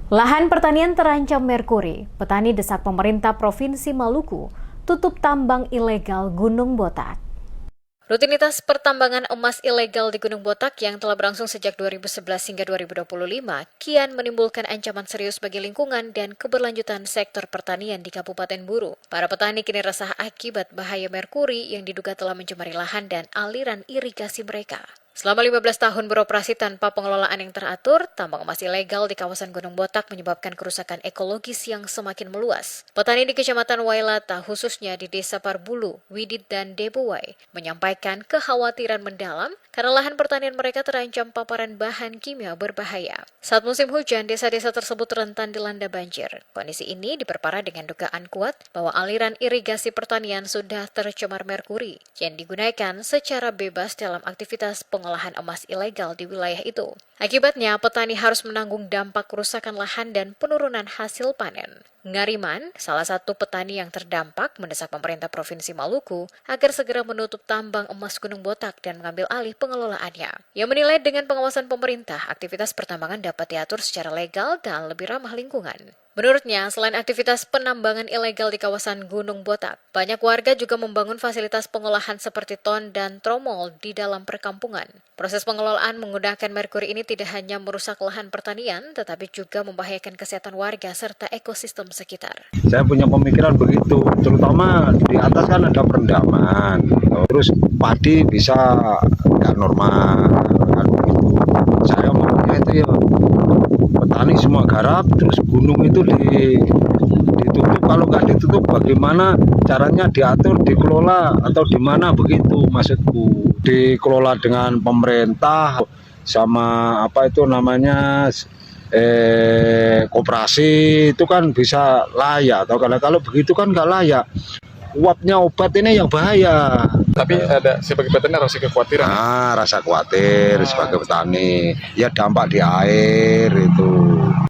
Lahan pertanian terancam merkuri. Petani desak pemerintah Provinsi Maluku tutup tambang ilegal Gunung Botak. Rutinitas pertambangan emas ilegal di Gunung Botak yang telah berlangsung sejak 2011 hingga 2025 kian menimbulkan ancaman serius bagi lingkungan dan keberlanjutan sektor pertanian di Kabupaten Buru. Para petani kini resah akibat bahaya merkuri yang diduga telah mencemari lahan dan aliran irigasi mereka. Selama 15 tahun beroperasi tanpa pengelolaan yang teratur, tambang emas ilegal di kawasan Gunung Botak menyebabkan kerusakan ekologis yang semakin meluas. Petani di Kecamatan Wailata, khususnya di Desa Parbulu, Widit, dan Debuwai, menyampaikan kekhawatiran mendalam karena lahan pertanian mereka terancam paparan bahan kimia berbahaya. Saat musim hujan, desa-desa tersebut rentan dilanda banjir. Kondisi ini diperparah dengan dugaan kuat bahwa aliran irigasi pertanian sudah tercemar merkuri yang digunakan secara bebas dalam aktivitas pengolahan emas ilegal di wilayah itu. Akibatnya, petani harus menanggung dampak kerusakan lahan dan penurunan hasil panen. Ngariman, salah satu petani yang terdampak, mendesak pemerintah Provinsi Maluku agar segera menutup tambang emas Gunung Botak dan mengambil alih pengelolaannya. Ia menilai dengan pengawasan pemerintah, aktivitas pertambangan dapat diatur secara legal dan lebih ramah lingkungan. Menurutnya, selain aktivitas penambangan ilegal di kawasan Gunung Botak, banyak warga juga membangun fasilitas pengolahan seperti ton dan tromol di dalam perkampungan. Proses pengelolaan menggunakan merkuri ini tidak hanya merusak lahan pertanian, tetapi juga membahayakan kesehatan warga serta ekosistem sekitar. Saya punya pemikiran begitu, terutama di atas kan ada perendaman, terus padi bisa nggak normal, kan begitu. Saya maunya itu ya petani semua garap, terus gunung itu ditutup. Kalau nggak ditutup, bagaimana caranya diatur, dikelola atau di mana begitu maksudku. Dikelola dengan pemerintah sama apa itu namanya koperasi itu kan bisa layak. Atau kalau begitu kan nggak layak. Uapnya obat ini yang bahaya. Tapi ada sebagai petani rasa kekhawatiran. Rasa khawatir sebagai petani. Ya dampak di air itu.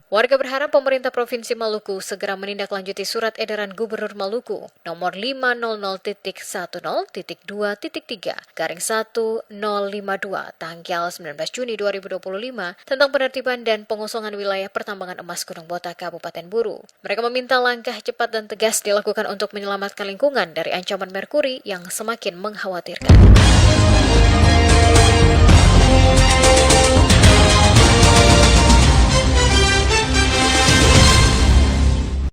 Warga berharap pemerintah Provinsi Maluku segera menindaklanjuti surat edaran Gubernur Maluku nomor 500.10.2.3/1052 tanggal 19 Juni 2025 tentang penertiban dan pengosongan wilayah pertambangan emas Gunung Botak, Kabupaten Buru. Mereka meminta langkah cepat dan tegas dilakukan untuk menyelamatkan lingkungan dari ancaman merkuri yang semakin mengkhawatirkan.